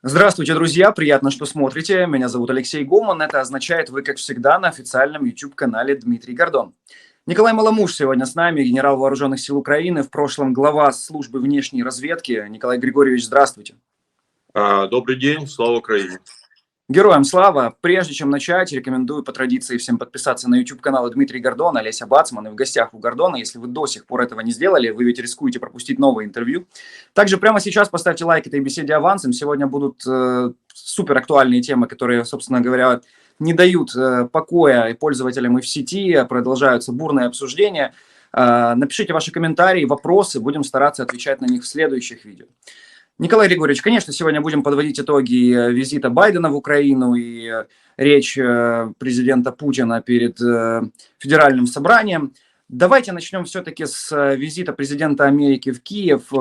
Здравствуйте, друзья! Приятно, что смотрите. Меня зовут Алексей Гоман. Это означает, вы, как всегда, на официальном YouTube-канале Дмитрий Гордон. Николай Маломуж сегодня с нами, генерал Вооруженных сил Украины, в прошлом глава службы внешней разведки. Николай Григорьевич, здравствуйте. Добрый день, слава Украине. Героям слава! Прежде чем начать, рекомендую по традиции всем подписаться на YouTube-канал Дмитрий Гордон, Олеся Бацман и в гостях у Гордона. Если вы до сих пор этого не сделали, вы ведь рискуете пропустить новое интервью. Также прямо сейчас поставьте лайк этой беседе авансом. Сегодня будут супер актуальные темы, которые, собственно говоря, не дают покоя и пользователям и в сети. Продолжаются бурные обсуждения. Напишите ваши комментарии, вопросы. Будем стараться отвечать на них в следующих видео. Николай Григорьевич, конечно, сегодня будем подводить итоги визита Байдена в Украину и речь президента Путина перед федеральным собранием. Давайте начнем все-таки с визита президента Америки в Киев.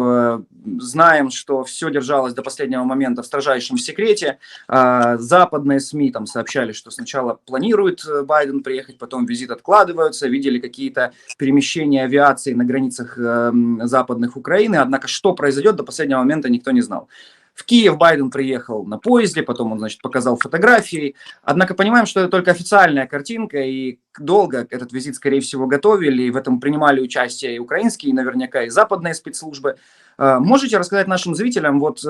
Знаем, что все держалось до последнего момента в строжайшем секрете. Западные СМИ там сообщали, что сначала планирует Байден приехать, потом визит откладываются. Видели какие-то перемещения авиации на границах западных Украины. Однако, что произойдет, до последнего момента никто не знал. В Киев Байден приехал на поезде, потом он, значит, показал фотографии. Однако понимаем, что это только официальная картинка, и долго этот визит, скорее всего, готовили, и в этом принимали участие и украинские, и наверняка и западные спецслужбы. Можете рассказать нашим зрителям вот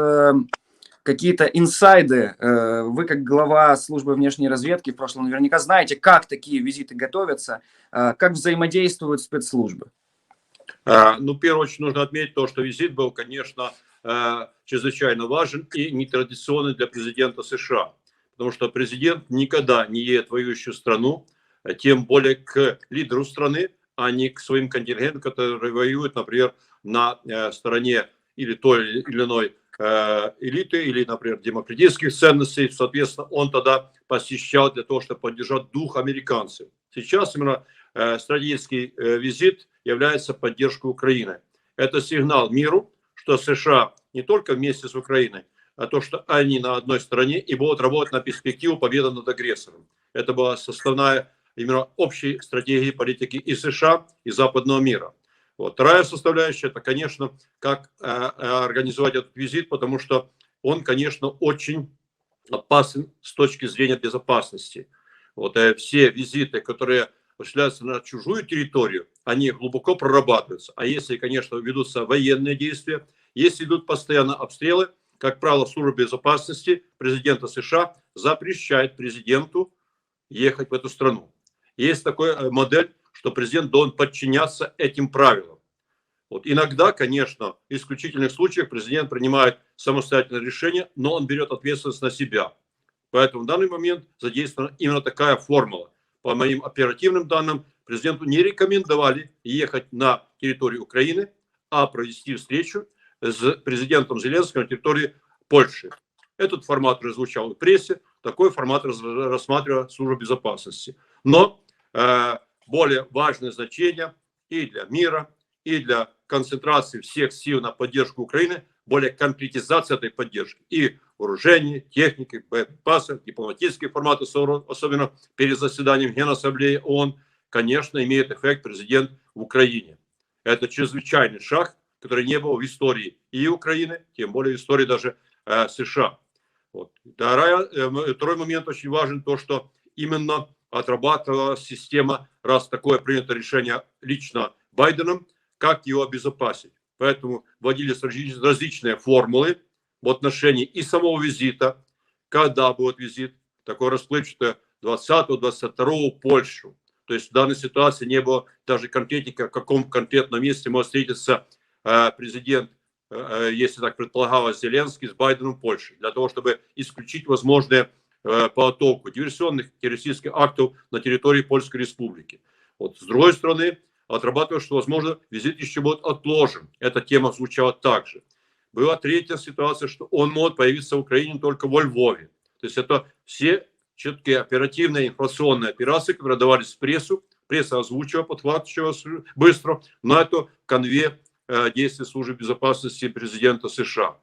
какие-то инсайды? Вы, как глава службы внешней разведки в прошлом, наверняка знаете, как такие визиты готовятся, как взаимодействуют спецслужбы. Ну, в первую очередь, нужно отметить то, что визит был, конечно, чрезвычайно важен и нетрадиционный для президента США. Потому что президент никогда не едет в воюющую страну, тем более к лидеру страны, а не к своим контингентам, которые воюют, например, на стороне или той или иной элиты, или, например, демократических ценностей. Соответственно, он тогда посещал для того, чтобы поддержать дух американцев. Сейчас именно стратегический визит является поддержкой Украины. Это сигнал миру, что США не только вместе с Украиной, а то, что они на одной стороне и будут работать на перспективу победы над агрессором. Это была составная именно общей стратегии политики и США, и западного мира. Вот. Вторая составляющая, это, конечно, как организовать этот визит, потому что он, конечно, очень опасен с точки зрения безопасности. Вот, все визиты, которые осуществляются на чужую территорию, они глубоко прорабатываются. А если, конечно, ведутся военные действия, если идут постоянно обстрелы, как правило, служба безопасности президента США запрещает президенту ехать в эту страну. Есть такая модель, что президент должен подчиняться этим правилам. Вот. Иногда, конечно, в исключительных случаях президент принимает самостоятельное решение, но он берет ответственность на себя. Поэтому в данный момент задействована именно такая формула. По моим оперативным данным, президенту не рекомендовали ехать на территорию Украины, а провести встречу с президентом Зеленским на территории Польши. Этот формат раззвучал в прессе, такой формат рассматривала служба безопасности. Но более важное значение и для мира, и для концентрации всех сил на поддержку Украины, более конкретизация этой поддержки. И вооружений, техники, боеприпасов, дипломатических форматов, особенно перед заседанием Генассамблеи ООН, конечно, имеет эффект президент в Украине. Это чрезвычайный шаг, который не был в истории и Украины, тем более в истории даже США. Вот. Второй момент очень важен, то, что именно отрабатывала система, раз такое принято решение лично Байденом, как его обезопасить. Поэтому вводились различные формулы в отношении и самого визита, когда будет визит, такой расплывчатый 20-22 в Польшу. То есть в данной ситуации не было даже конкретики, в каком конкретном месте может встретиться президент, если так предполагалось, Зеленский с Байденом в Польше, для того, чтобы исключить возможные подготовку диверсионных террористических актов на территории Польской Республики. Вот. С другой стороны, отрабатываю, что, возможно, визит еще будет отложен. Эта тема звучала также. Была третья ситуация, что он может появиться в Украине только во Львове. То есть это все четкие оперативные информационные операции, которые давались в прессу. Пресса озвучивала, подхватывала быстро, но это конве действий службы безопасности президента США.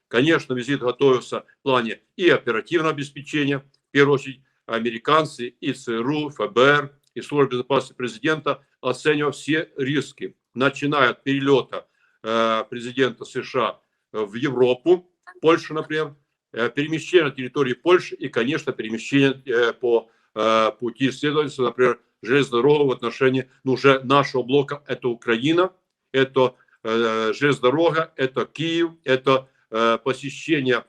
Конечно, визит готовился в плане и оперативного обеспечения. В первую очередь, американцы, и ЦРУ, ФБР, и служба безопасности президента оценивали все риски, начиная от перелета президента США в Европу, Польшу, например, перемещение на территории Польши и, конечно, перемещение по пути исследовательства, например, железная дорога в отношении уже нашего блока. Это Украина, это железная дорога, это Киев, это посещение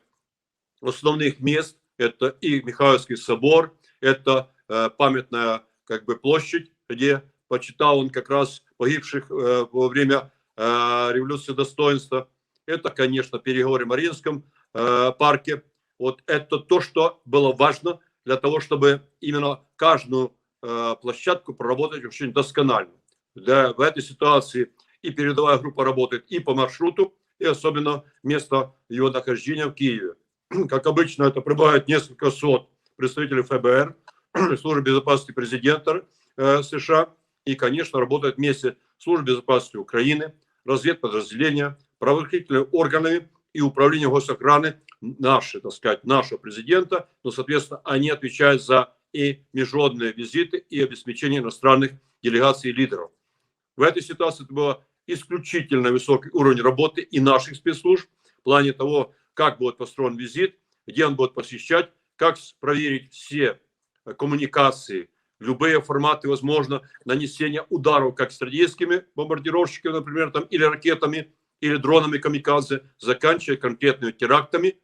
основных мест, это и Михайловский собор, это памятная площадь, где почитал он как раз погибших во время революции достоинства. Это, конечно, переговоры в Мариинском парке. Вот это то, что было важно для того, чтобы именно каждую площадку проработать очень досконально. В этой ситуации и передовая группа работает и по маршруту, и особенно место его нахождения в Киеве. Как обычно, это прибывает несколько сот представителей ФБР, службы безопасности президента США, и, конечно, работают вместе службы безопасности Украины, разведподразделения, правоохранительные органы и управление госохраны нашего президента, но, соответственно, они отвечают за и международные визиты, и обеспечение иностранных делегаций и лидеров. В этой ситуации это был исключительно высокий уровень работы и наших спецслужб в плане того, как будет построен визит, где он будет посещать, как проверить все коммуникации, любые форматы, возможно, нанесения ударов, как стратегическими бомбардировщиками, например, или ракетами, или дронами камикадзе, заканчивая конкретными терактами,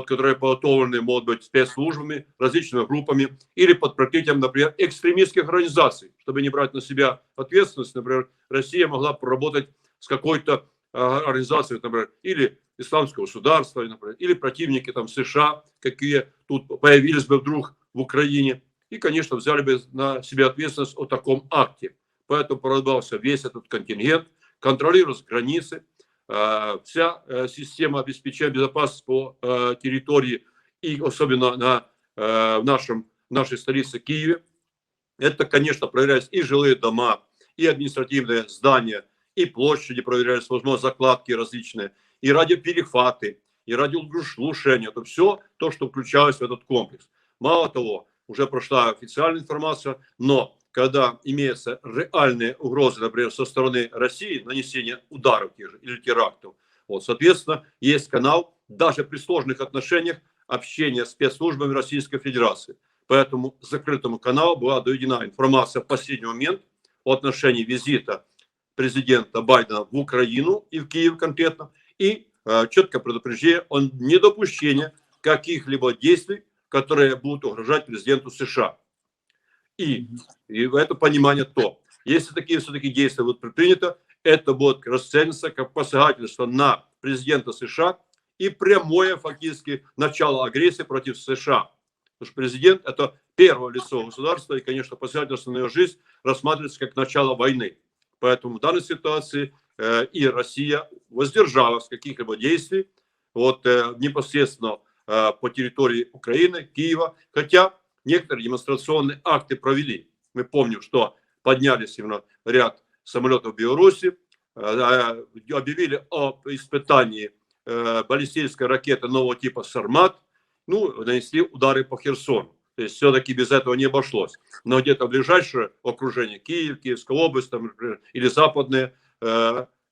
которые подготовлены, могут быть, спецслужбами, различными группами, или под прикрытием, например, экстремистских организаций, чтобы не брать на себя ответственность. Например, Россия могла поработать с какой-то организацией, например, или исламского государства, например, или противники США, какие тут появились бы вдруг в Украине, и, конечно, взяли бы на себя ответственность о таком акте. Поэтому продолжался весь этот контингент, контролировались границы, вся система обеспечения безопасности по территории и особенно в нашей столице Киеве. Это, конечно, проверялись и жилые дома, и административные здания, и площади проверялись, возможно, закладки различные, и радиоперехваты, и радиоглушение. Это все то, что включалось в этот комплекс. Мало того, уже прошла официальная информация, но когда имеются реальные угрозы, например, со стороны России, нанесения ударов тех же или терактов, соответственно, есть канал, даже при сложных отношениях, общения с спецслужбами Российской Федерации. Поэтому закрытому каналу была доведена информация в последний момент о отношении визита президента Байдена в Украину и в Киев конкретно, и четкое предупреждение о недопущении каких-либо действий, которые будут угрожать президенту США. И в это понимание то, если такие все-таки действия будут предприняты, это будет расцениваться как посягательство на президента США и прямое фактически начало агрессии против США. Потому что президент – это первое лицо государства, и, конечно, посягательство на его жизнь рассматривается как начало войны. Поэтому в данной ситуации и Россия воздержалась от каких-либо действий непосредственно по территории Украины, Киева, хотя некоторые демонстрационные акты провели. Мы помним, что поднялись именно ряд самолетов в Беларуси, объявили об испытании баллистической ракеты нового типа «Сармат», нанесли удары по Херсону. То есть все-таки без этого не обошлось. Но где-то в ближайшее окружение Киев, Киевская область например, или западные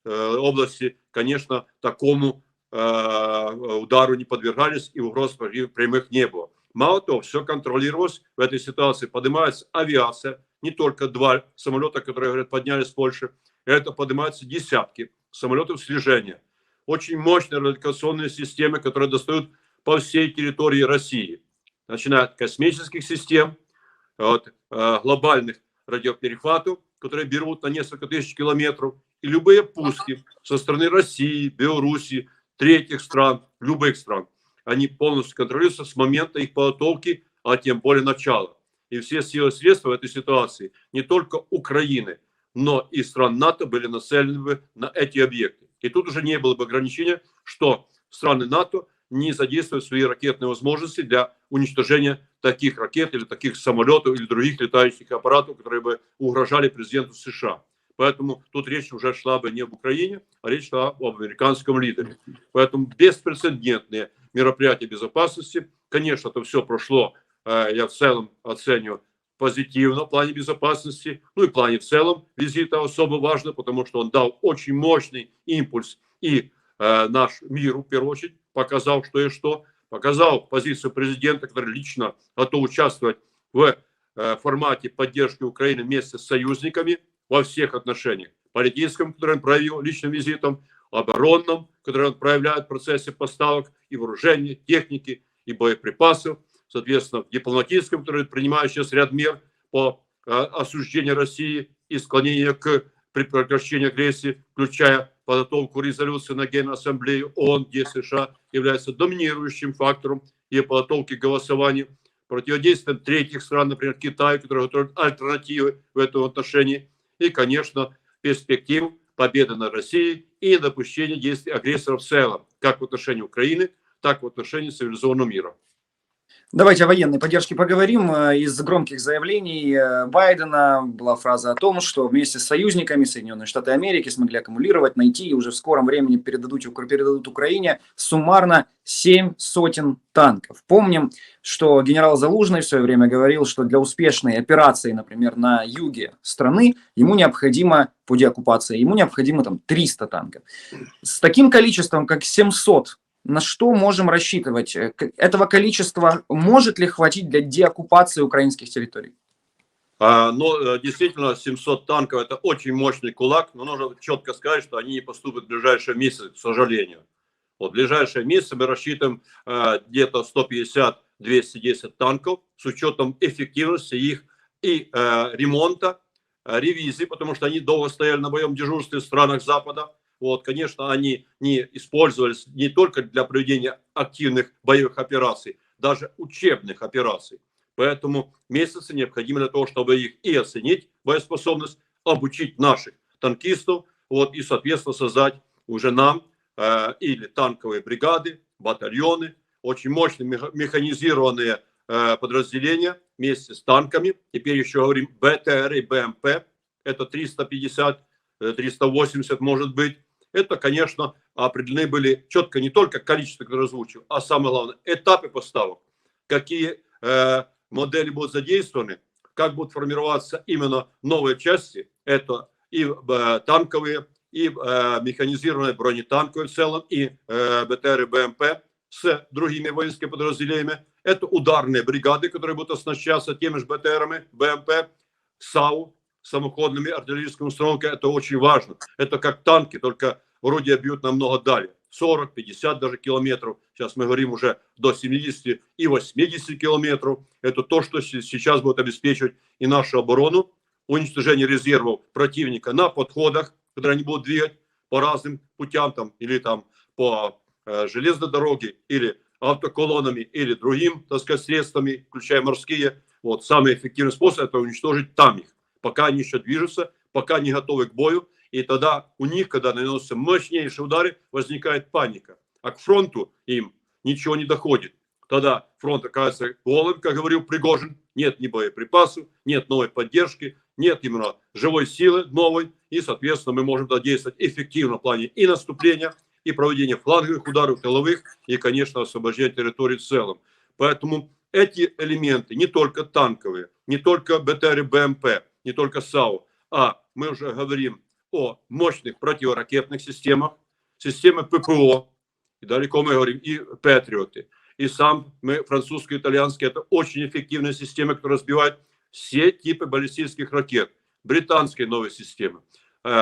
области, конечно, такому удару не подвергались и угроз прямых не было. Мало того, все контролировалось. В этой ситуации поднимается авиация, не только 2 самолета, которые, говорят, поднялись с Польши, это поднимаются десятки самолетов слежения. Очень мощные радиолокационные системы, которые достают по всей территории России. Начиная от космических систем, от глобальных радиоперехватов, которые берут на несколько тысяч километров, и любые пуски со стороны России, Белоруссии, третьих стран, любых стран, они полностью контролируются с момента их подготовки, а тем более начала. И все силы и средства в этой ситуации, не только Украины, но и стран НАТО были нацелены бы на эти объекты. И тут уже не было бы ограничения, что страны НАТО не задействуют свои ракетные возможности для уничтожения таких ракет или таких самолетов или других летающих аппаратов, которые бы угрожали президенту США. Поэтому тут речь уже шла бы не об Украине, а речь шла об американском лидере. Поэтому беспрецедентные мероприятия безопасности, конечно, это все прошло, я в целом оцениваю позитивно в плане безопасности, и в плане в целом визита особо важно, потому что он дал очень мощный импульс и наш миру, в первую очередь, показал, что и что. показал позицию президента, который лично готов участвовать в формате поддержки Украины вместе с союзниками во всех отношениях. Политическом, который он проявил личным визитом, оборонном, который он проявляет в процессе поставок и вооружений, техники, и боеприпасов, соответственно, в дипломатическом, который принимает сейчас ряд мер по осуждению России и склонению к прекращению агрессии, включая подготовку резолюции на Генеральной Ассамблее ООН, где США является доминирующим фактором и подготовки голосования, противодействием третьих стран, например, Китая, который готовит альтернативы в этом отношении, и, конечно, перспектив победы над Россией и недопущения действий агрессоров в целом, как в отношении Украины, так и в отношении цивилизованного мира. Давайте о военной поддержке поговорим. Из громких заявлений Байдена была фраза о том, что вместе с союзниками Соединенные Штаты Америки смогли аккумулировать, найти и уже в скором времени передадут Украине суммарно 7 сотен танков. Помним, что генерал Залужный в свое время говорил, что для успешной операции, например, на юге страны, ему необходимо, по деоккупации, ему необходимо там 300 танков. С таким количеством, как 700, на что можем рассчитывать? Этого количества может ли хватить для деоккупации украинских территорий? Но действительно 700 танков — это очень мощный кулак, но нужно четко сказать, что они не поступят в ближайшие месяцы, к сожалению. Вот в ближайшие месяцы мы рассчитываем где-то 150-210 танков с учетом эффективности их и ремонта, ревизии, потому что они долго стояли на боевом дежурстве в странах Запада. Вот, конечно, они не использовались не только для проведения активных боевых операций, даже учебных операций. Поэтому месяцы необходимы для того, чтобы их и оценить, боеспособность, обучить наших танкистов, вот, и, соответственно, создать уже нам или танковые бригады, батальоны, очень мощные механизированные подразделения вместе с танками. Теперь еще говорим БТР и БМП, это 350, 380 может быть. Это, конечно, определены были четко не только количество, которое озвучил, а самое главное, этапы поставок, какие модели будут задействованы, как будут формироваться именно новые части, это и танковые, и механизированные бронетанковые в целом, и БТР и БМП с другими воинскими подразделениями, это ударные бригады, которые будут оснащаться теми же БТРами, БМП, САУ, самоходными артиллерийскими установками. Это очень важно. Это как танки, только вроде бьют намного далее. 40, 50 даже километров. Сейчас мы говорим уже до 70 и 80 километров. Это то, что сейчас будет обеспечивать и нашу оборону. Уничтожение резервов противника на подходах, которые они будут двигать по разным путям, там, или там по железной дороге, или автоколоннами, или другим, так сказать, средствами, включая морские. Вот самый эффективный способ — это уничтожить там их, пока они еще движутся, пока не готовы к бою. И тогда у них, когда наносятся мощнейшие удары, возникает паника. А к фронту им ничего не доходит. Тогда фронт оказывается голым, как говорил Пригожин. Нет ни боеприпасов, нет новой поддержки, нет именно живой силы новой. И, соответственно, мы можем действовать эффективно в плане и наступления, и проведения фланговых ударов, тыловых, и, конечно, освобождения территории в целом. Поэтому эти элементы, не только танковые, не только БТР и БМП, не только САУ, а мы уже говорим о мощных противоракетных системах, системы ППО, и далеко мы говорим и Патриоты, и сам мы французские, итальянские, это очень эффективные системы, которые разбивают все типы баллистических ракет, британские новые системы.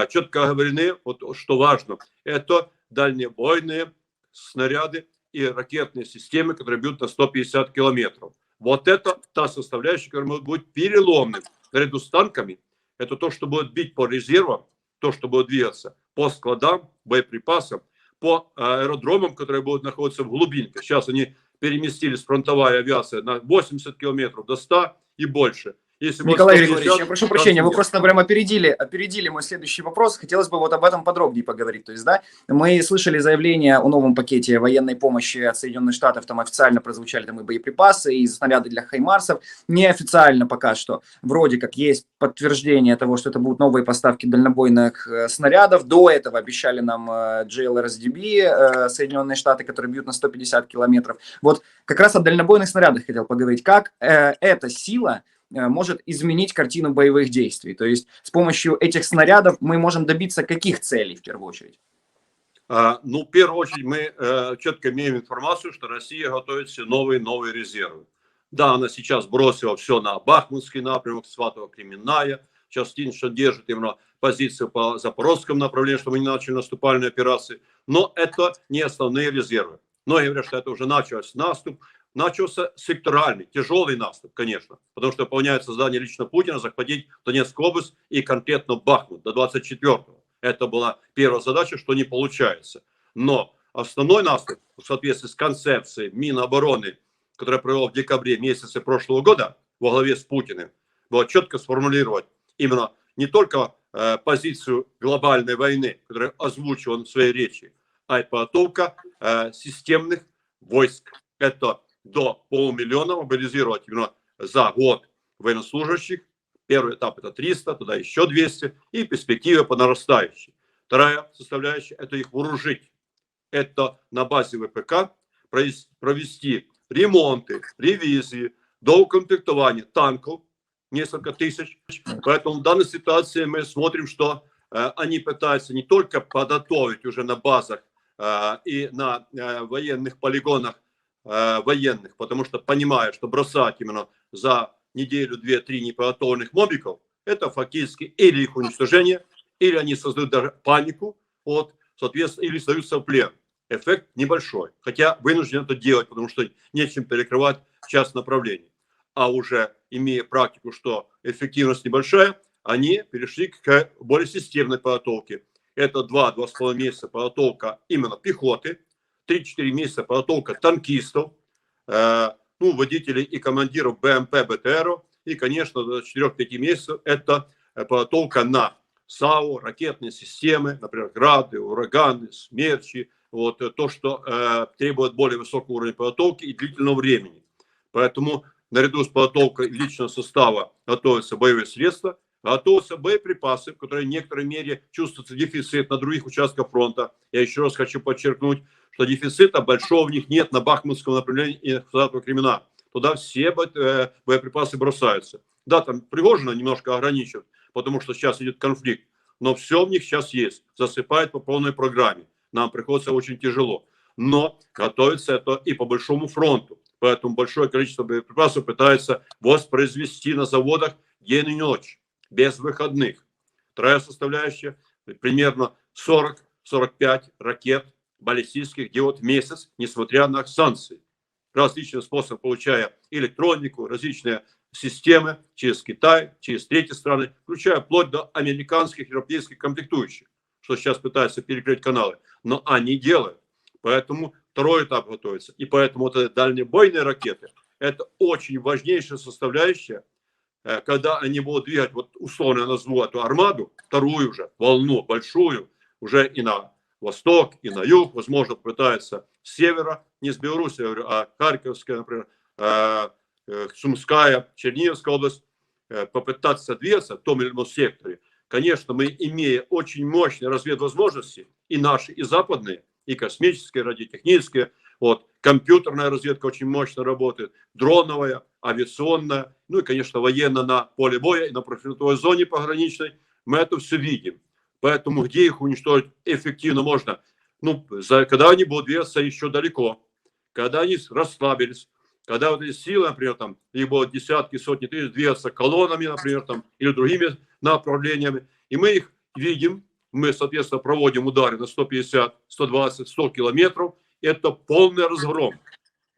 Четко оговорены, вот что важно, это дальнебойные снаряды и ракетные системы, которые бьют на 150 километров. Вот это та составляющая, которая может быть переломным наряду с танками. Это то, что будет бить по резервам, то, что будет двигаться по складам, боеприпасам, по аэродромам, которые будут находиться в глубинке. Сейчас они переместились, фронтовая авиация, на 80 километров до 100 и больше. Если Николай Григорьевич, я прошу прощения, вы просто прям опередили мой следующий вопрос. Хотелось бы вот об этом подробнее поговорить. То есть, да, мы слышали заявление о новом пакете военной помощи от Соединенных Штатов, там официально прозвучали там и боеприпасы, и снаряды для хаймарсов. Неофициально пока что вроде как есть подтверждение того, что это будут новые поставки дальнобойных снарядов. До этого обещали нам GLRSDB, Соединенные Штаты, которые бьют на 150 километров. Вот как раз о дальнобойных снарядах хотел поговорить. Как эта сила может изменить картину боевых действий? То есть с помощью этих снарядов мы можем добиться каких целей в первую очередь? Ну, в первую очередь, мы четко имеем информацию, что Россия готовит все новые резервы. Да, она сейчас бросила все на Бахмутский напрямок, Сватово-Кременная, частично держит именно позицию по Запорожскому направлению, чтобы мы не начали наступательные операции. Но это не основные резервы. Многие говорят, что это уже начался наступ. Начался секторальный, тяжелый наступ, конечно, потому что выполняется задание лично Путина захватить Донецкую область и конкретно Бахмут до 24-го. Это была первая задача, что не получается. Но основной наступ в соответствии с концепцией Минобороны, которая провела в декабре месяце прошлого года во главе с Путиным, было четко сформулировать именно не только позицию глобальной войны, которую озвучил он в своей речи, а и подготовка системных войск. Это до 500 000 мобилизировать именно за год военнослужащих. Первый этап это 300, туда еще 200 и перспективы по нарастающей. Вторая составляющая это их вооружить. Это на базе ВПК провести ремонты, ревизии, доукомплектование танков, несколько тысяч. Поэтому в данной ситуации мы смотрим, что они пытаются не только подготовить уже на базах и на военных полигонах военных, потому что понимают, что бросать именно за неделю, 2-3 неподготовленных мобиков, это фактически или их уничтожение, или они создают даже панику, вот, соответственно, или сдаются в плен. Эффект небольшой, хотя вынужден это делать, потому что нечем перекрывать часть направлений. А уже имея практику, что эффективность небольшая, они перешли к более системной подготовке. Это 2-2,5 месяца подготовка именно пехоты, 3-4 месяца подготовка танкистов, водителей и командиров БМП, БТР, и, конечно, до 4-5 месяцев это подготовка на САУ, ракетные системы, например, грады, ураганы, смерчи, вот то, что требует более высокого уровня подготовки и длительного времени. Поэтому наряду с подготовкой личного состава готовятся боевые средства, готовятся боеприпасы, в которые в некоторой мере чувствуется дефицит на других участках фронта. Я еще раз хочу подчеркнуть, что дефицита большого в них нет на Бахмутском направлении и Сватово-Кремена. Туда все боеприпасы бросаются. Да, там Пригожина немножко ограничивают, потому что сейчас идет конфликт, но все в них сейчас есть, засыпает по полной программе. Нам приходится очень тяжело. Но готовится это и по большому фронту. Поэтому большое количество боеприпасов пытается воспроизвести на заводах день и ночь, без выходных. Вторая составляющая, примерно 40-45 ракет баллистических делают в месяц, несмотря на санкции. Различным способом получая электронику, различные системы через Китай, через третьи страны, включая вплоть до американских, европейских комплектующих, что сейчас пытаются перекрыть каналы. Но они делают. Поэтому второй этап готовится. И поэтому вот эти дальнебойные ракеты – это очень важнейшая составляющая, когда они будут двигать, вот условно я назову эту армаду, вторую уже волну большую, уже и на восток, и на юг, возможно, пытаются с севера, не с Беларуси, я говорю, а Харьковская, например, Сумская, Черниговская область, попытаться двигаться в том или ином секторе. Конечно, мы, имея очень мощные разведвозможности, и наши, и западные, и космические, радиотехнические, вот, компьютерная разведка очень мощно работает, дроновая, авиационная, ну и, конечно, военная на поле боя и на прифронтовой зоне пограничной. Мы это все видим. Поэтому где их уничтожить эффективно можно? Ну, когда они будут двигаться еще далеко, когда они расслабились, когда вот эти силы, например, там, либо десятки, сотни тысяч двигаться колоннами, например, там, или другими направлениями, и мы их видим, мы, соответственно, проводим удары на 150, 120, 100 километров, это полный разгром.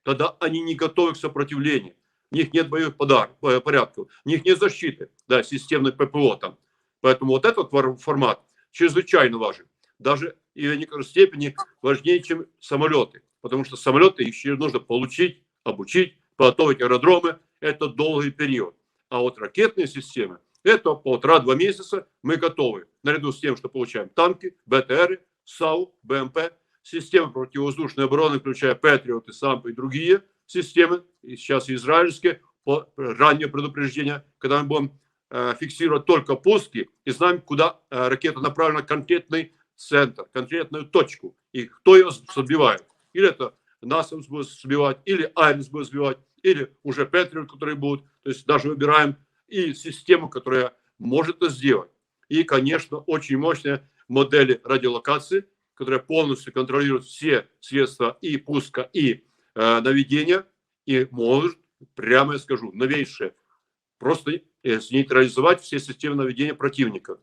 Тогда они не готовы к сопротивлению, у них нет боевых порядков, у них нет защиты, да, системной ППО там. Поэтому вот этот формат чрезвычайно важен. Даже и в некоторой степени важнее, чем самолеты. Потому что самолеты еще нужно получить, обучить, подготовить аэродромы. Это долгий период. А вот ракетные системы, это 1,5-2 месяца мы готовы. Наряду с тем, что получаем танки, БТРы, САУ, БМП, системы противовоздушной обороны, включая Патриот и САМП и другие системы. И сейчас израильские, по раннее предупреждение, когда мы будем фиксировать только пуски и знаем, куда ракета направлена, конкретный центр, конкретную точку. И кто ее сбивает. Или это НАСА будет сбивать, или АИМС будет сбивать, или уже Патриот, которые будут. То есть даже выбираем и систему, которая может это сделать. И, конечно, очень мощные модели радиолокации, которая полностью контролирует все средства и пуска, и наведения, и может, прямо я скажу, новейшее, просто нейтрализовать все системы наведения противника.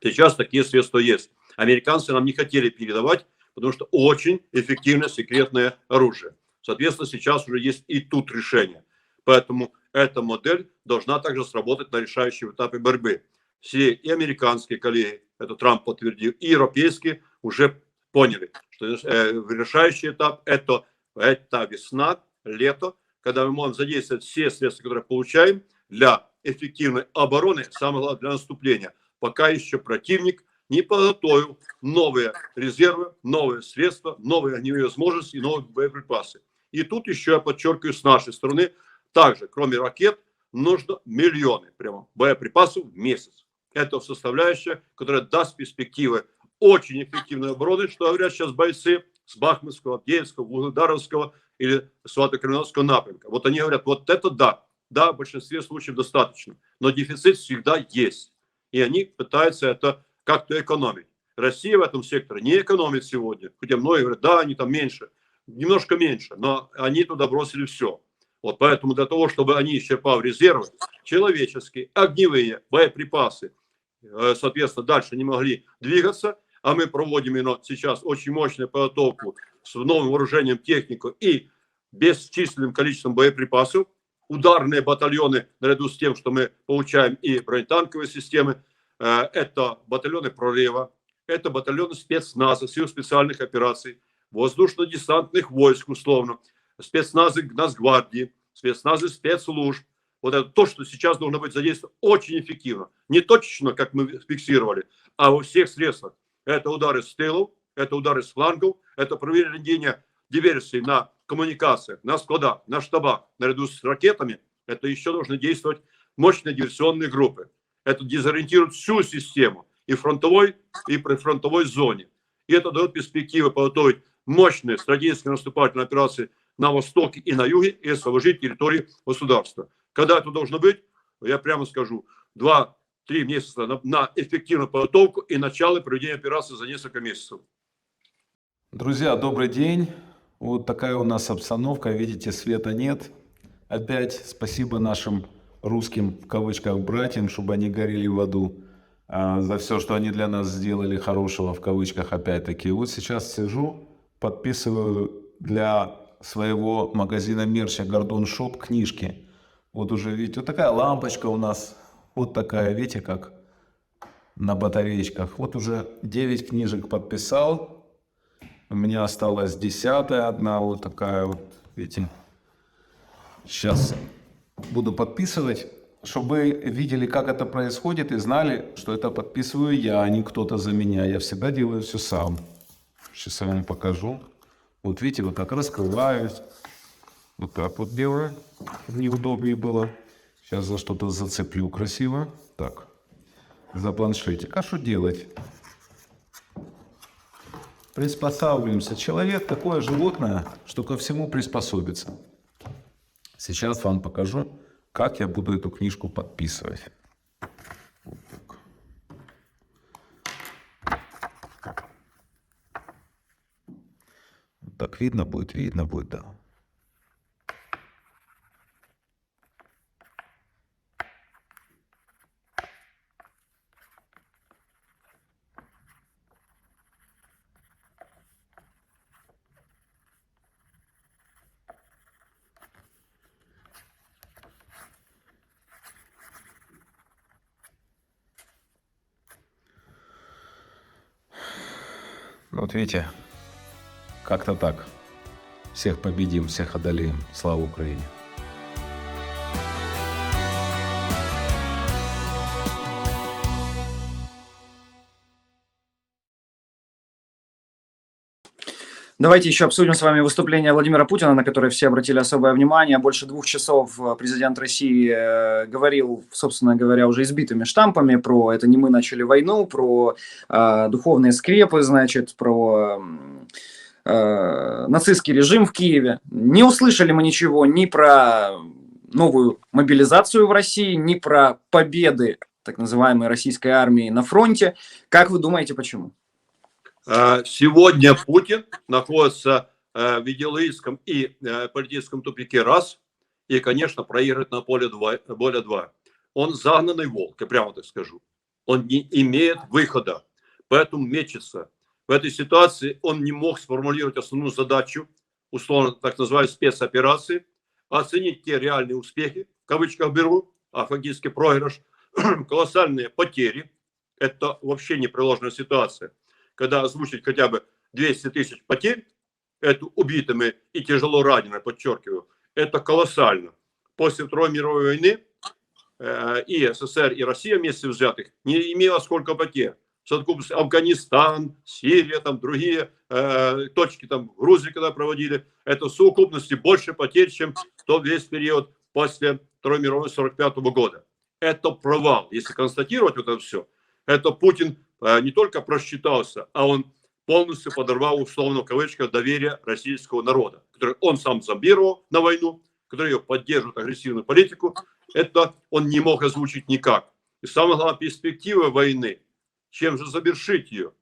Сейчас такие средства есть. Американцы нам не хотели передавать, потому что очень эффективное секретное оружие. Соответственно, сейчас уже есть и тут решение. Поэтому эта модель должна также сработать на решающем этапе борьбы. Все и американские коллеги, это Трамп подтвердил, и европейские уже поняли, что решающий этап это весна, лето, когда мы можем задействовать все средства, которые получаем для эффективной обороны, самое главное для наступления. Пока еще противник не подготовил новые резервы, новые средства, новые огневые возможности и новые боеприпасы. И тут еще я подчеркиваю, с нашей стороны, также, кроме ракет, нужно миллионы прямо боеприпасов в месяц. Это составляющая, которая даст перспективы очень эффективной обороны, что говорят сейчас бойцы с Бахмутского, Авдеевского, Вугледаровского или Свято-Кременовского напрямка. Вот они говорят, вот это да, в большинстве случаев достаточно, но дефицит всегда есть. И они пытаются это как-то экономить. Россия в этом секторе не экономит сегодня. Хотя многие говорят, да, они там меньше, немножко меньше, но они туда бросили все. Вот поэтому для того, чтобы они, исчерпав резервы, человеческие, огневые, боеприпасы, соответственно, дальше не могли двигаться, а мы проводим именно сейчас очень мощную подготовку с новым вооружением, технику и бесчисленным количеством боеприпасов, ударные батальоны, наряду с тем, что мы получаем и бронетанковые системы, это батальоны прорыва, это батальоны спецназа, сил специальных операций, воздушно-десантных войск, условно, спецназы Нацгвардии, спецназы спецслужб. Вот это то, что сейчас должно быть задействовано очень эффективно. Не точечно, как мы фиксировали, а во всех средствах. Это удары с тылов, это удары с флангов, это проведение диверсий на коммуникациях, на складах, на штабах, наряду с ракетами. Это еще должны действовать мощные диверсионные группы. Это дезориентирует всю систему и фронтовой, и прифронтовой зоне. И это дает перспективы подготовить мощные стратегические наступательные операции на востоке и на юге и освободить территории государства. Когда это должно быть, я прямо скажу, 2-3 месяца на эффективную подготовку и начало проведения операции за несколько месяцев. Друзья, добрый день. Вот такая у нас обстановка. Видите, света нет. Опять спасибо нашим русским, в кавычках, братьям, чтобы они горели в аду, за все, что они для нас сделали хорошего, в кавычках, опять-таки. Вот сейчас сижу, подписываю для своего магазина мерча Гордон Шоп книжки. Вот уже, видите, вот такая лампочка у нас, вот такая, видите, как на батареечках. Вот уже 9 книжек подписал. У меня осталась 10-я одна, вот такая вот, видите. Сейчас буду подписывать, чтобы вы видели, как это происходит, и знали, что это подписываю я, а не кто-то за меня. Я всегда делаю все сам. Сейчас я вам покажу. Вот видите, вот так раскрываюсь. Вот так вот делаю. Неудобнее было. Сейчас за что-то зацеплю красиво. Так. За планшетик. А что делать? Приспосабливаемся. Человек такое животное, что ко всему приспособится. Сейчас вам покажу, как я буду эту книжку подписывать. Вот так. Так видно будет, да. Вот видите, как-то так. Всех победим, всех одолеем. Слава Украине! Давайте еще обсудим с вами выступление Владимира Путина, на которое все обратили особое внимание. Больше 2 часов президент России говорил, собственно говоря, уже избитыми штампами про «это не мы начали войну», про духовные скрепы, значит, про нацистский режим в Киеве. Не услышали мы ничего ни про новую мобилизацию в России, ни про победы так называемой российской армии на фронте. Как вы думаете, почему? Сегодня Путин находится в идеологическом и политическом тупике раз, и, конечно, проигрывает на поле два. Он загнанный волк, я прямо так скажу. Он не имеет выхода, поэтому мечется. В этой ситуации он не мог сформулировать основную задачу, условно так называемой спецоперации, оценить те реальные успехи, в кавычках беру, а фактически проигрыш, колоссальные потери. Это вообще непреложная ситуация. Когда озвучить хотя бы 200 тысяч потерь, это убитыми и тяжело ранеными, подчеркиваю, это колоссально. После Второй мировой войны и СССР, и Россия вместе взятых не имела сколько потерь. Совокупность Афганистан, Сирия, там другие точки, там Грузии, когда проводили, это в совокупности больше потерь, чем тот весь период после Второй мировой 1945 года. Это провал. Если констатировать вот это все, это Путин не только просчитался, а он полностью подорвал, условно в кавычках, доверие российского народа, который он сам зомбировал на войну, который ее поддерживает агрессивную политику. Это он не мог озвучить никак. И самая главная перспектива войны, чем же завершить ее?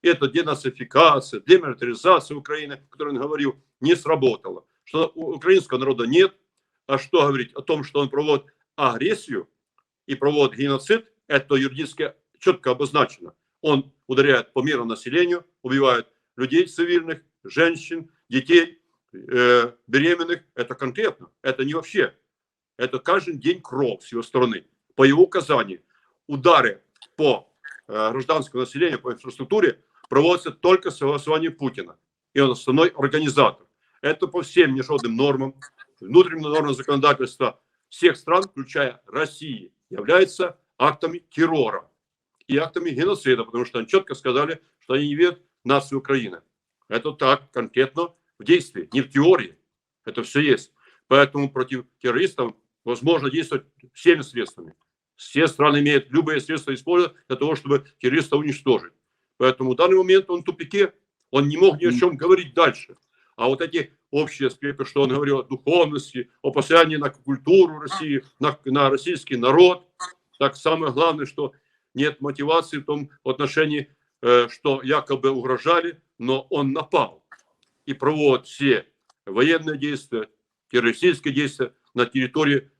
Это денацификация, демилитаризация Украины, о которой он говорил, не сработала. Что у украинского народа нет. А что говорить о том, что он проводит агрессию и проводит геноцид, это юридически четко обозначено. Он ударяет по мирному населению, убивает людей цивильных, женщин, детей, беременных. Это конкретно. Это не вообще. Это каждый день кровь с его стороны. По его указанию удары по гражданскому населению, по инфраструктуре проводятся только с согласования Путина. И он основной организатор. Это по всем международным нормам, внутренним нормам законодательства всех стран, включая Россию, является актами террора и актами геноцида, потому что они четко сказали, что они не верят в нацию Украины. Это так конкретно в действии, не в теории. Это все есть. Поэтому против террористов возможно действовать всеми средствами. Все страны имеют любые средства использовать для того, чтобы террориста уничтожить. Поэтому в данный момент он в тупике, он не мог ни о чем говорить дальше. А вот эти общие аспекты, что он говорил о духовности, о послании на культуру России, на российский народ, так самое главное, что нет мотивации в том отношении, что якобы угрожали, но он напал и проводит все военные действия, террористические действия на территории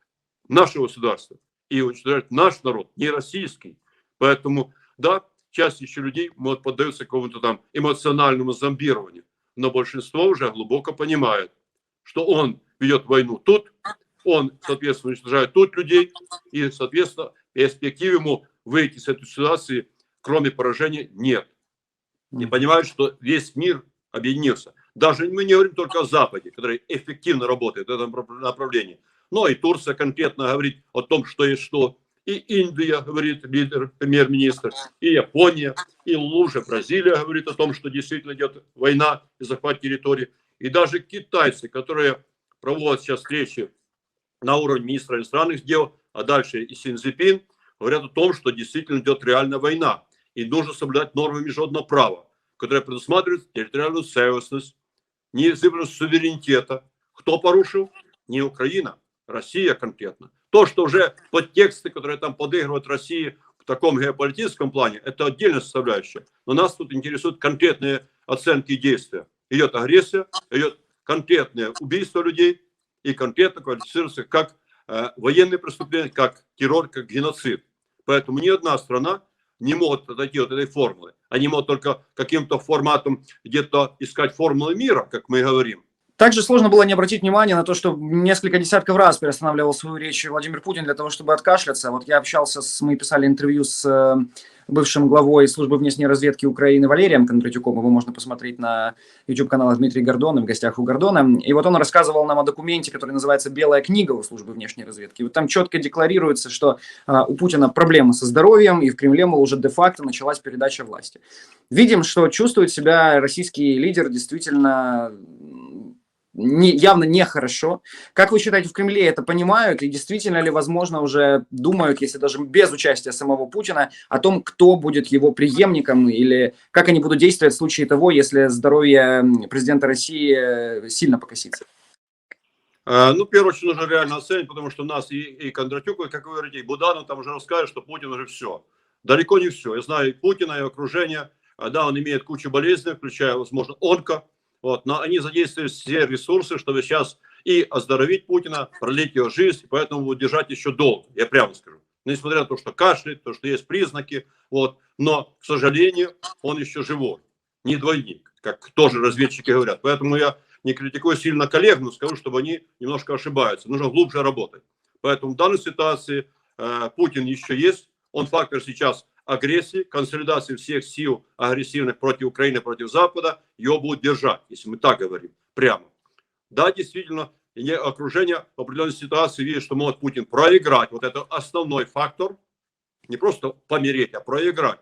нашего государства и уничтожать наш народ, не российский. Поэтому, да, часть еще людей может поддаются какому-то там эмоциональному зомбированию, но большинство уже глубоко понимает, что он ведет войну тут, он, соответственно, уничтожает тут людей, и, соответственно, перспективы ему выйти из этой ситуации, кроме поражения, нет. И понимают, что весь мир объединился. Даже мы не говорим только о Западе, который эффективно работает в этом направлении. Но и Турция конкретно говорит о том, что есть что. И Индия, говорит лидер, премьер-министр, и Япония, и уже Бразилия говорит о том, что действительно идет война и захват территории. И даже китайцы, которые проводят сейчас встречи на уровне министра иностранных дел, а дальше и Си Цзиньпин, говорят о том, что действительно идет реальная война. И нужно соблюдать нормы международного права, которые предусматривают территориальную целостность, неизбежность суверенитета. Кто порушил? Не Украина, Россия конкретно. То, что уже подтексты, которые там подыгрывают России в таком геополитическом плане, это отдельная составляющая. Но нас тут интересуют конкретные оценки и действия. Идет агрессия, идет конкретное убийство людей и конкретно квалифицируется как военные преступления, как террор, как геноцид. Поэтому ни одна страна не может отойти от этой формулы. Они могут только каким-то форматом где-то искать формулы мира, как мы говорим. Также сложно было не обратить внимание на то, что несколько десятков раз переостанавливал свою речь Владимир Путин для того, чтобы откашляться. Вот я общался, мы писали интервью с бывшим главой службы внешней разведки Украины Валерием Кондратюком. Его можно посмотреть на YouTube-канале Дмитрий Гордон, в гостях у Гордона. И вот он рассказывал нам о документе, который называется «Белая книга» у службы внешней разведки. И вот там четко декларируется, что у Путина проблемы со здоровьем, и в Кремле, мол, уже де-факто началась передача власти. Видим, что чувствует себя российский лидер действительно явно нехорошо. Как вы считаете, в Кремле это понимают? И действительно ли, возможно, уже думают, если даже без участия самого Путина, о том, кто будет его преемником, или как они будут действовать в случае того, если здоровье президента России сильно покосится? Ну, в первую очередь, нужно реально оценить, потому что у нас и Кондратюк, как вы говорите, и Буданов там уже расскажет, что Путин уже все. Далеко не все. Я знаю и Путина, и окружение, Да, он имеет кучу болезней, включая, возможно, онко, вот, но они задействуют все ресурсы, чтобы сейчас и оздоровить Путина, продлить его жизнь, поэтому будут держать еще долго, я прямо скажу. Несмотря на то, что кашляет, то, что есть признаки, вот, но, к сожалению, он еще живой, не двойник, как тоже разведчики говорят. Поэтому я не критикую сильно коллег, но скажу, чтобы они немножко ошибаются. Нужно глубже работать. Поэтому в данной ситуации Путин еще есть. Он фактор сейчас агрессии, консолидации всех сил агрессивных против Украины, против Запада. Его будут держать, если мы так говорим, прямо. Да, действительно, окружение в определенной ситуации видит, что может Путин проиграть. Вот это основной фактор. Не просто помереть, а проиграть.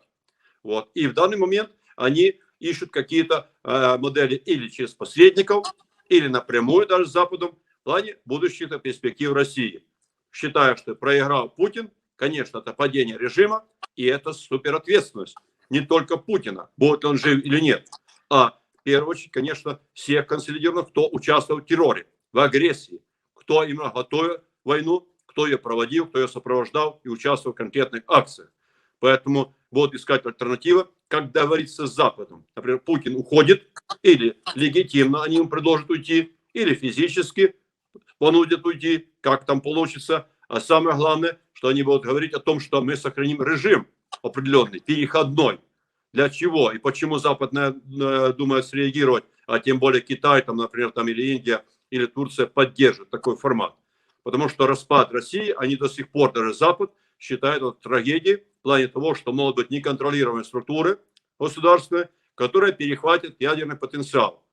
Вот. И в данный момент они ищут какие-то модели или через посредников, или напрямую даже с Западом в плане будущих перспектив России. Считаю, что проиграл Путин, конечно, это падение режима, и это суперответственность. Не только Путина, будет ли он жив или нет, а в первую очередь, конечно, всех консолидированных, кто участвовал в терроре, в агрессии, кто именно готовил войну, кто ее проводил, кто ее сопровождал и участвовал в конкретных акциях. Поэтому будут искать альтернативы, как договориться с Западом. Например, Путин уходит, или легитимно они ему предложат уйти, или физически понудят уйти, как там получится. А самое главное, что они будут говорить о том, что мы сохраним режим определенный, переходной. Для чего и почему Запад думает среагировать, а тем более Китай, там, например, там, или Индия, или Турция поддержит такой формат. Потому что распад России, они до сих пор, даже Запад, считают это трагедией в плане того, что могут быть неконтролируемые структуры государственные, которые перехватят ядерный потенциал.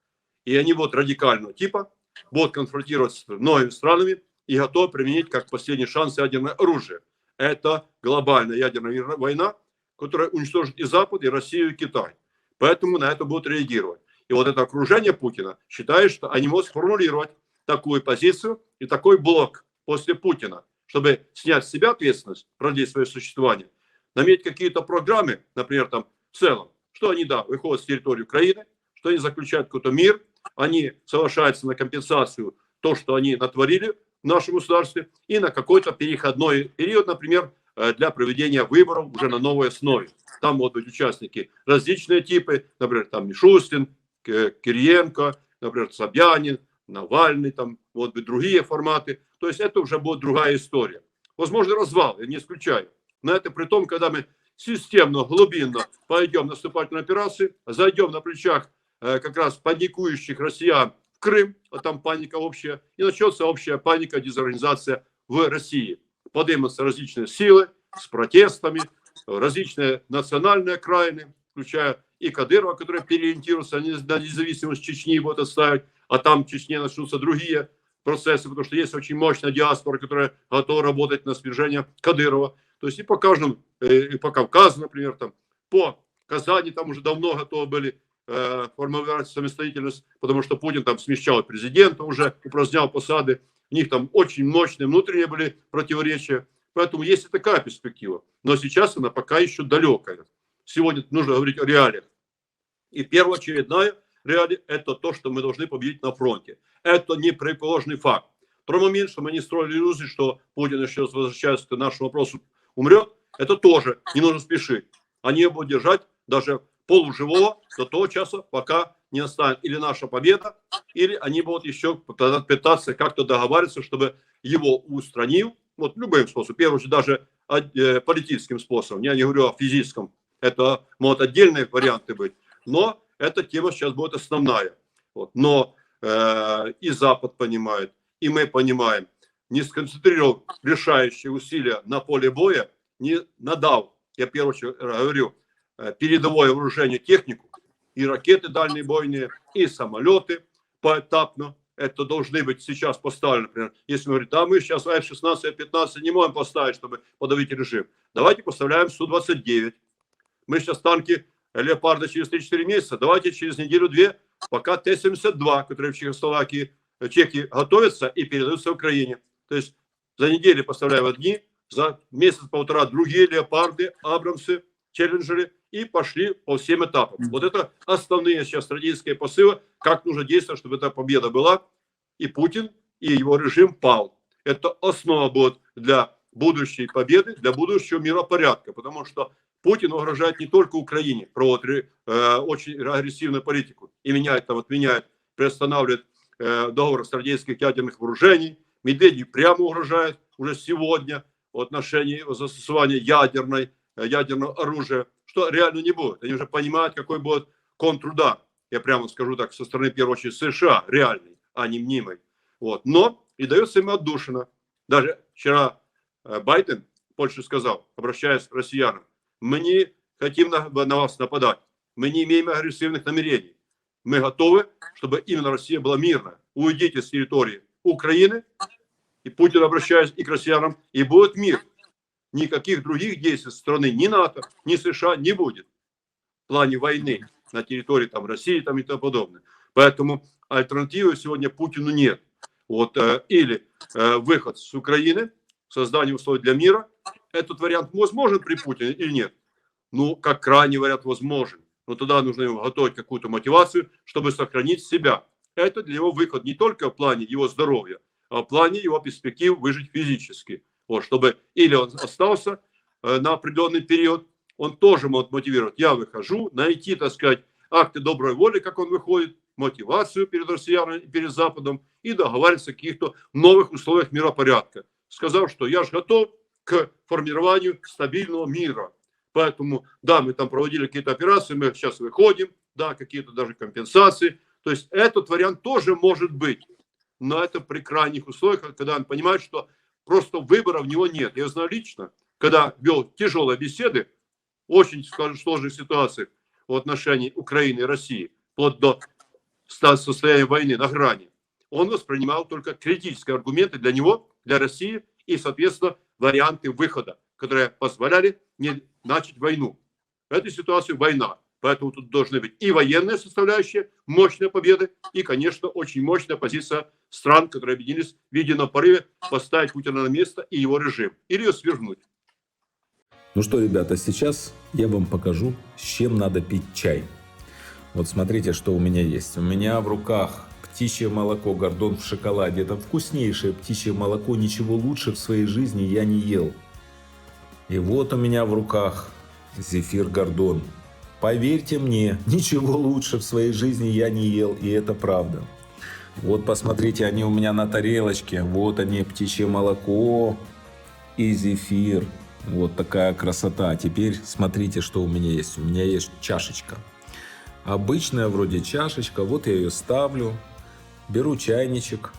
И они будут радикального типа, будут конфронтироваться с новыми странами и готовы применить как последний шанс ядерное оружие. Это глобальная ядерная война, которая уничтожит и Запад, и Россию, и Китай. Поэтому на это будут реагировать. И вот это окружение Путина считает, что они могут сформулировать такую позицию и такой блок после Путина, чтобы снять с себя ответственность, продлить свое существование, наметить какие-то программы, например, там в целом, что они, да, выходят с территории Украины, что они заключают какой-то мир, они соглашаются на компенсацию то, что они натворили в нашем государстве, и на какой-то переходной период, например, для проведения выборов уже на новой основе. Там могут быть участники различные типы, например, там Мишустин, Кириенко, например, Собянин, Навальный, там могут быть другие форматы. То есть это уже будет другая история. Возможно, развал, я не исключаю. Но это при том, когда мы системно, глубинно пойдем в наступательные операции, зайдем на плечах как раз паникующих россиян в Крым, а там паника общая, и начнется общая паника, дезорганизация в России. Поднимутся различные силы с протестами, различные национальные окраины, включая и Кадырова, который переориентируется на независимость Чечни, будет отставить, а там в Чечне начнутся другие процессы, потому что есть очень мощная диаспора, которая готова работать на свержение Кадырова. То есть и по каждому, и по Кавказу, например, там, по Казани там уже давно готовы были формировать самостоятельность, потому что Путин там смещал президента уже, упразднял посады, у них там очень мощные внутренние были противоречия, поэтому есть и такая перспектива. Но сейчас она пока еще далекая. Сегодня нужно говорить о реалиях. И первоочередная реалия – это то, что мы должны победить на фронте. Это непреложный факт. Про момент, что мы не строили иллюзии, что Путин, еще раз возвращаясь к нашему вопросу, умрет, это тоже не нужно спешить. Они его будут держать даже полуживого до того часа, пока не настанет или наша победа, или они будут еще пытаться как-то договариваться, чтобы его устранил, вот любым способом, в первую очередь даже политическим способом, я не говорю о физическом, это могут отдельные варианты быть, но эта тема сейчас будет основная. Вот. Но и Запад понимает, и мы понимаем, не сконцентрировав решающие усилия на поле боя, не надав, я в первую очередь говорю, передовое вооружение, технику, и ракеты дальнебойные, и самолеты поэтапно. Это должны быть сейчас поставлены, например, если мы говорим, да, мы сейчас F-16, F-15 не можем поставить, чтобы подавить режим. Давайте поставляем Су-29. Мы сейчас танки Леопарда через 3-4 месяца, давайте через неделю-две, пока Т-72, которые в Чехословакии, чехи готовятся и передаются Украине. То есть за неделю поставляем одни, за месяц-полтора другие Леопарды, Абрамсы, Челленджеры, и пошли по всем этапам. Вот это основные сейчас стратегические посылы, как нужно действовать, чтобы эта победа была, и Путин, и его режим пал. Это основа будет для будущей победы, для будущего миропорядка, потому что Путин угрожает не только Украине, проводит очень агрессивную политику и меняет, там, отменяет, приостанавливает договор стратегических ядерных вооружений. Медведев прямо угрожает уже сегодня в отношении застосования ядерного оружия, что реально не будет. Они уже понимают, какой будет контрудар. Я прямо скажу так, со стороны, в первую очередь, США, реальный, а не мнимый. Вот. Но и дается им отдушина. Даже вчера Байден в Польше сказал, обращаясь к россиянам: мы не хотим на вас нападать, мы не имеем агрессивных намерений. Мы готовы, чтобы именно Россия была мирная. Уйдите с территории Украины, и Путин, обращаясь и к россиянам, и будет мир. Никаких других действий со стороны ни НАТО, ни США не будет в плане войны на территории там, России там, и тому подобное. Поэтому альтернативы сегодня Путину нет. Вот, или выход с Украины, создание условий для мира. Этот вариант возможен при Путине или нет? Ну, как крайний вариант возможен. Но тогда нужно ему готовить какую-то мотивацию, чтобы сохранить себя. Это для него выход не только в плане его здоровья, а в плане его перспектив выжить физически. Вот, чтобы или он остался на определенный период, он тоже может мотивировать. Я выхожу, найти, так сказать, акты доброй воли, как он выходит, мотивацию перед россиянами, перед Западом и договариваться о каких-то новых условиях миропорядка, сказав, что я же готов к формированию стабильного мира. Поэтому, да, мы там проводили какие-то операции, мы сейчас выходим, да, какие-то даже компенсации. То есть этот вариант тоже может быть, но это при крайних условиях, когда он понимает, что просто выбора у него нет. Я знаю лично, когда вел тяжелые беседы, очень, скажем, сложных ситуациях в отношении Украины и России, вплоть до состояния войны на грани, он воспринимал только критические аргументы для него, для России и, соответственно, варианты выхода, которые позволяли не начать войну. В этой ситуации война. Поэтому тут должны быть и военная составляющая, мощные победы, и, конечно, очень мощная позиция стран, которые объединились в едином порыве поставить Путина на место и его режим, или ее свергнуть. Ну что, ребята, сейчас я вам покажу, с чем надо пить чай. Вот смотрите, что у меня есть. У меня в руках птичье молоко Гордон в шоколаде. Это вкуснейшее птичье молоко. Ничего лучше в своей жизни я не ел. И вот у меня в руках зефир Гордон. Поверьте мне, ничего лучше в своей жизни я не ел. И это правда. Вот посмотрите, они у меня на тарелочке. Вот они, птичье молоко и зефир. Вот такая красота. Теперь смотрите, что у меня есть. У меня есть чашечка. Обычная вроде чашечка. Вот я ее ставлю. Беру чайничек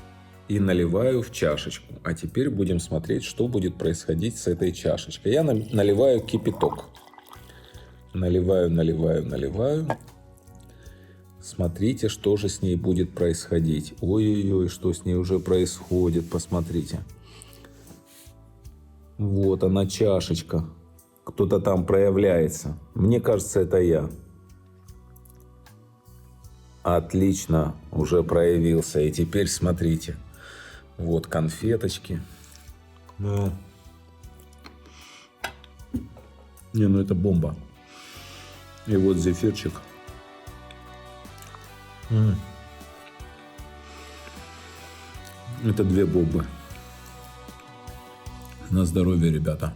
и наливаю в чашечку. А теперь будем смотреть, что будет происходить с этой чашечкой. Я наливаю кипяток. Наливаю. Смотрите, что же с ней будет происходить. Ой-ой-ой, что с ней уже происходит. Посмотрите. Вот она, чашечка. Кто-то там проявляется. Мне кажется, это я. Отлично, уже проявился. И теперь смотрите. Вот конфеточки. Ну это бомба. И вот зефирчик. Это две бомбы. На здоровье, ребята.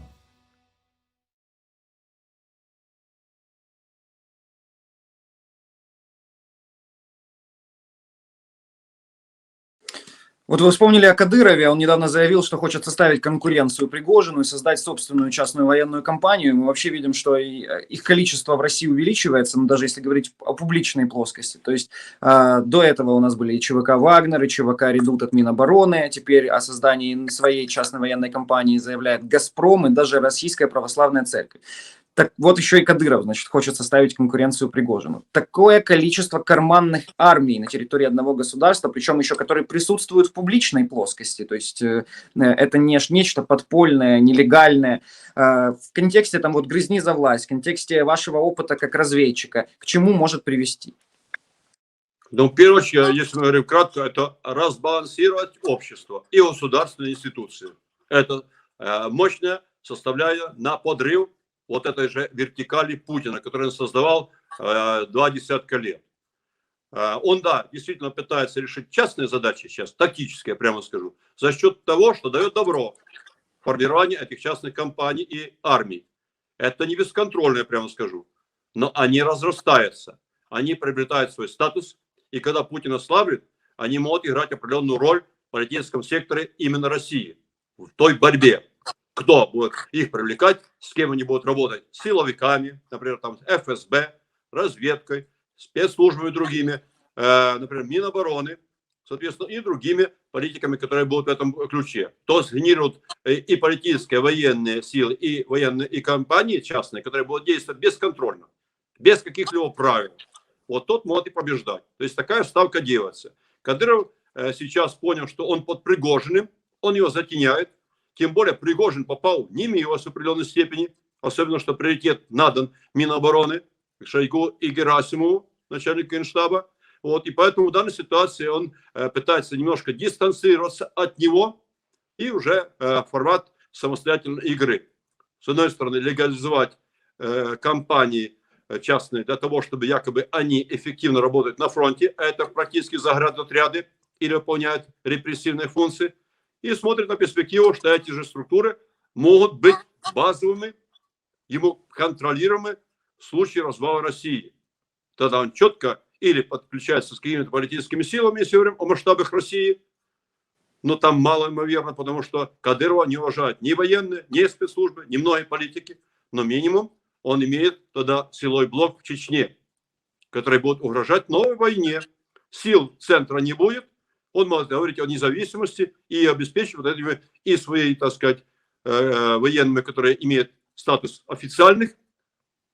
Вот вы вспомнили о Кадырове, он недавно заявил, что хочет составить конкуренцию Пригожину и создать собственную частную военную компанию. Мы вообще видим, что их количество в России увеличивается, но даже если говорить о публичной плоскости. То есть до этого у нас были и ЧВК «Вагнер», и ЧВК «Редут» от Минобороны, а теперь о создании своей частной военной компании заявляет «Газпром» и даже Российская Православная Церковь. Так вот еще и Кадыров, значит, хочет составить конкуренцию Пригожину. Такое количество карманных армий на территории одного государства, причем еще которые присутствуют в публичной плоскости, то есть это не нечто подпольное, нелегальное. В контексте там вот грызни за власть, в контексте вашего опыта как разведчика, к чему может привести? Ну, в первую очередь, если мы говорим кратко, это разбалансировать общество и государственные институции. Это мощная составляя на подрыв вот этой же вертикали Путина, которую он создавал 20 лет. Он, да, действительно пытается решить частные задачи сейчас, тактические, прямо скажу, за счет того, что дает добро формированию этих частных компаний и армий. Это не бесконтрольно, я прямо скажу. Но они разрастаются. Они приобретают свой статус. И когда Путин ослаблет, они могут играть определенную роль в политическом секторе именно России. В той борьбе. Кто будет их привлекать, с кем они будут работать. С силовиками, например, там, ФСБ, разведкой, спецслужбами другими, например, Минобороны, соответственно, и другими политиками, которые будут в этом ключе. То сгенерируют и политические, военные силы, и военные, и компании частные, которые будут действовать бесконтрольно, без каких-либо правил. Вот тот может и побеждать. То есть такая ставка делается. Кадыров сейчас понял, что он под Пригожиным, он его затеняет. Тем более Пригожин попал в Немиево с определенной степени, особенно что приоритет надан Минобороны, Шойгу и Герасимову, начальнику Генштаба. Вот, и поэтому в данной ситуации он пытается немножко дистанцироваться от него и уже формат самостоятельной игры. С одной стороны, легализовать компании частные для того, чтобы якобы они эффективно работают на фронте, а это практически заградотряды или выполняют репрессивные функции, и смотрит на перспективу, что эти же структуры могут быть базовыми, ему контролируемы в случае развала России. Тогда он четко или подключается с какими-то политическими силами, если говорим о масштабах России, но там малоимоверно, потому что Кадырова не уважают ни военные, ни спецслужбы, ни многие политики, но минимум он имеет тогда силовой блок в Чечне, который будет угрожать новой войне. Сил центра не будет, он может говорить о независимости и обеспечить вот этими и свои, так сказать, военными, которые имеют статус официальных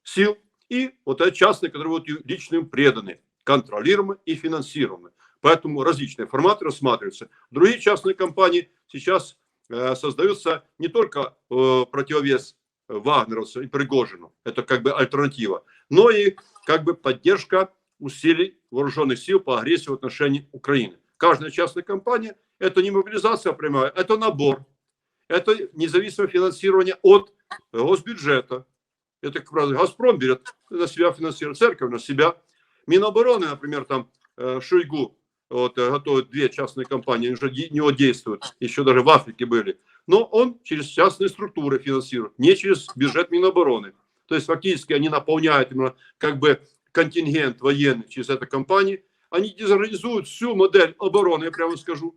сил, и вот эти частные, которые будут лично им преданы, контролируемы и финансируемы. Поэтому различные форматы рассматриваются. Другие частные компании сейчас создаются не только противовес вагнеровцу и Пригожину, это как бы альтернатива, но и как бы поддержка усилий вооруженных сил по агрессии в отношении Украины. Каждая частная компания – это не мобилизация прямая, это набор, это независимое финансирование от госбюджета. Это, как правило, Газпром берет на себя финансирование, церковь на себя. Минобороны, например, там Шойгу вот, готовят две частные компании, они уже не него действуют, еще даже в Африке были. Но он через частные структуры финансирует, не через бюджет Минобороны. То есть фактически они наполняют именно как бы контингент военный через эту компанию. Они дезорганизуют всю модель обороны, я прямо скажу.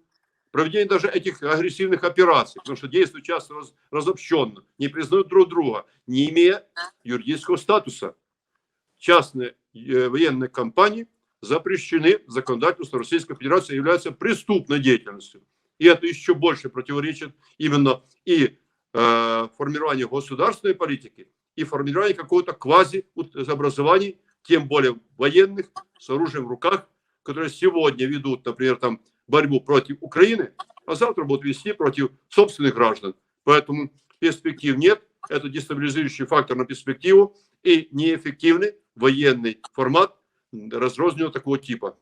Проведение даже этих агрессивных операций, потому что действуют часто разобщенно, не признают друг друга, не имея юридического статуса. Частные военные компании запрещены законодательством Российской Федерации, являются преступной деятельностью. И это еще больше противоречит именно и формированию государственной политики, и формированию какого-то квазиобразований, тем более военных, с оружием в руках, которые сегодня ведут, например, там, борьбу против Украины, а завтра будут вести против собственных граждан. Поэтому перспектив нет. Это дестабилизирующий фактор на перспективу и неэффективный военный формат разрозненного такого типа.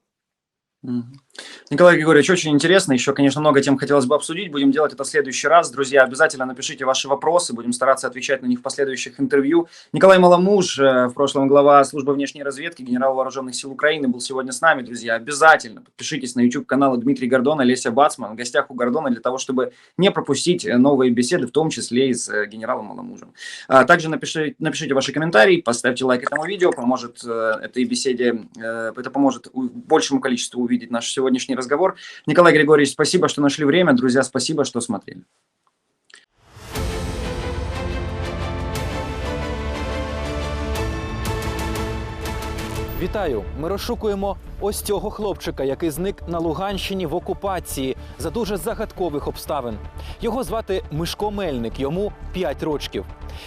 Николай Григорьевич, очень интересно. Еще, конечно, много тем хотелось бы обсудить. Будем делать это в следующий раз. Друзья, обязательно напишите ваши вопросы. Будем стараться отвечать на них в последующих интервью. Николай Маламуж, в прошлом глава службы внешней разведки, генерал вооруженных сил Украины, был сегодня с нами. Друзья, обязательно подпишитесь на YouTube-каналы Дмитрий Гордон и Олеся Бацман. В гостях у Гордона для того, чтобы не пропустить новые беседы, в том числе и с генералом Маламужем. Также напишите ваши комментарии, поставьте лайк этому видео. Поможет этой беседе, это поможет большему количеству увидеть наш сегодняшний разговор. Николай Григорьевич, спасибо, что нашли время. Друзья, спасибо, что смотрели. Вітаю! Ми розшукуємо ось цього хлопчика, який зник на Луганщині в окупації за дуже загадкових обставин. Його звати Мишко Мельник, йому 5 років.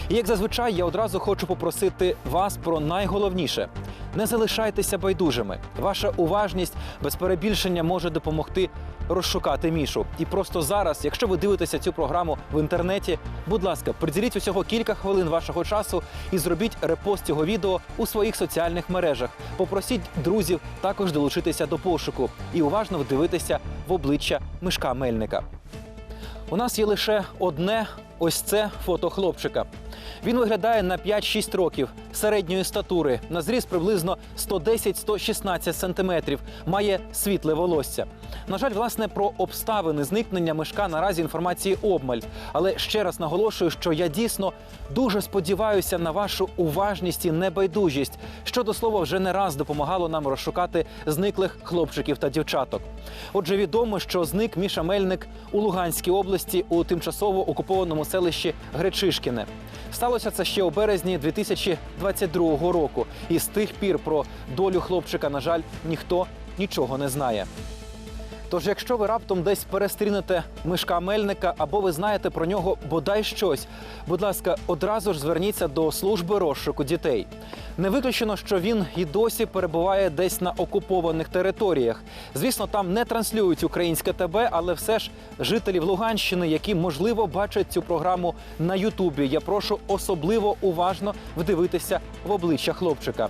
І як зазвичай, я одразу хочу попросити вас про найголовніше. Не залишайтеся байдужими. Ваша уважність без перебільшення може допомогти розшукати Мішу. І просто зараз, якщо ви дивитеся цю програму в інтернеті, будь ласка, приділіть усього кілька хвилин вашого часу і зробіть репост цього відео у своїх соціальних мережах. Попросіть друзів також долучитися до пошуку і уважно вдивитися в обличчя Мишка Мельника. У нас є лише одне ось це фото хлопчика. Він виглядає на 5-6 років. середньої статури, на зріст приблизно 110-116 сантиметрів, має світле волосся. На жаль, власне, про обставини зникнення Мишка наразі інформації обмаль. Але ще раз наголошую, що я дійсно дуже сподіваюся на вашу уважність і небайдужість, що, до слова, вже не раз допомагало нам розшукати зниклих хлопчиків та дівчаток. Отже, відомо, що зник Міша Мельник у Луганській області у тимчасово окупованому селищі Гречишкіне. Сталося це ще у березні 2022 року. І з тих пір про долю хлопчика, на жаль, ніхто нічого не знає. Тож, якщо ви раптом десь перестрінете Мишка Мельника або ви знаєте про нього бодай щось, будь ласка, одразу ж зверніться до служби розшуку дітей. Не виключено, що він і досі перебуває десь на окупованих територіях. Звісно, там не транслюють українське ТБ, але все ж жителів Луганщини, які, можливо, бачать цю програму на Ютубі, я прошу особливо уважно вдивитися в обличчя хлопчика.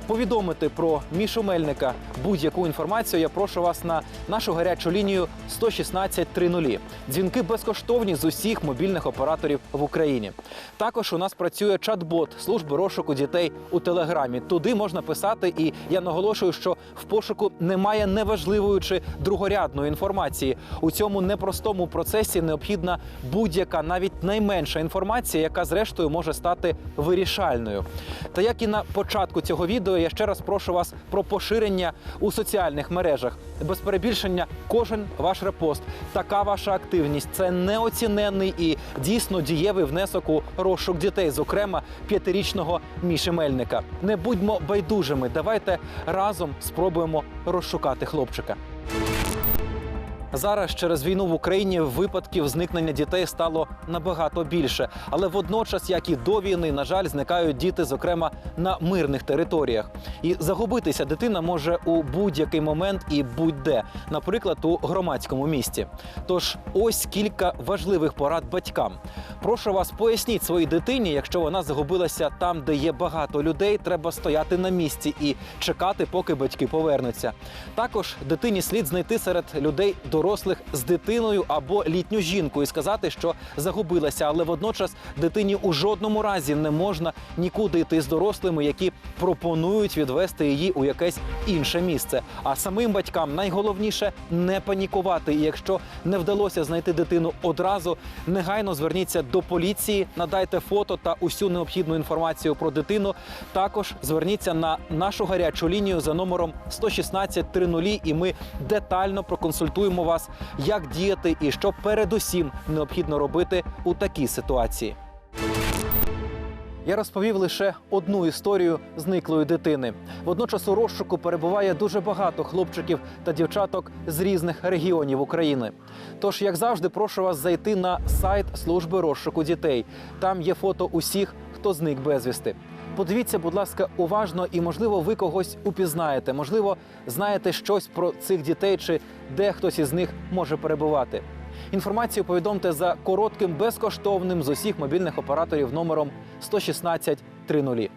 Повідомити про Мішу Мельника будь-яку інформацію я прошу вас на нашу гарячу лінію 116 30. Дзвінки безкоштовні з усіх мобільних операторів в Україні. Також у нас працює чат-бот служби розшуку дітей у Телеграмі. Туди можна писати, і я наголошую, що в пошуку немає неважливої чи другорядної інформації. У цьому непростому процесі необхідна будь-яка, навіть найменша інформація, яка зрештою може стати вирішальною. Та як і на початку цього відео, я ще раз прошу вас про поширення у соціальних мережах. Без перебільшення, кожен ваш репост, така ваша активність – це неоціненний і дійсно дієвий внесок у розшук дітей, зокрема 5-річного Міші Мельника. Не будьмо байдужими, давайте разом спробуємо розшукати хлопчика. Зараз через війну в Україні випадків зникнення дітей стало набагато більше. Але водночас, як і до війни, на жаль, зникають діти, зокрема, на мирних територіях. І загубитися дитина може у будь-який момент і будь-де, наприклад, у громадському місці. Тож ось кілька важливих порад батькам. Прошу вас, поясніть своїй дитині, якщо вона загубилася там, де є багато людей, треба стояти на місці і чекати, поки батьки повернуться. Також дитині слід знайти серед людей дорослих з дитиною або літню жінку і сказати, що загубилася, але водночас дитині у жодному разі не можна нікуди йти з дорослими, які пропонують відвести її у якесь інше місце. А самим батькам найголовніше не панікувати. І якщо не вдалося знайти дитину одразу, негайно зверніться до поліції, надайте фото та усю необхідну інформацію про дитину. Також зверніться на нашу гарячу лінію за номером 116 30, і ми детально проконсультуємо вас, як діяти і що передусім необхідно робити у такій ситуації. Я розповів лише одну історію зниклої дитини. Водночас у розшуку перебуває дуже багато хлопчиків та дівчаток з різних регіонів України. Тож, як завжди, прошу вас зайти на сайт служби розшуку дітей. Там є фото усіх, хто зник безвісти. Подивіться, будь ласка, уважно і, можливо, ви когось упізнаєте. Можливо, знаєте щось про цих дітей чи де хтось із них може перебувати. Інформацію повідомте за коротким, безкоштовним з усіх мобільних операторів номером 116 30.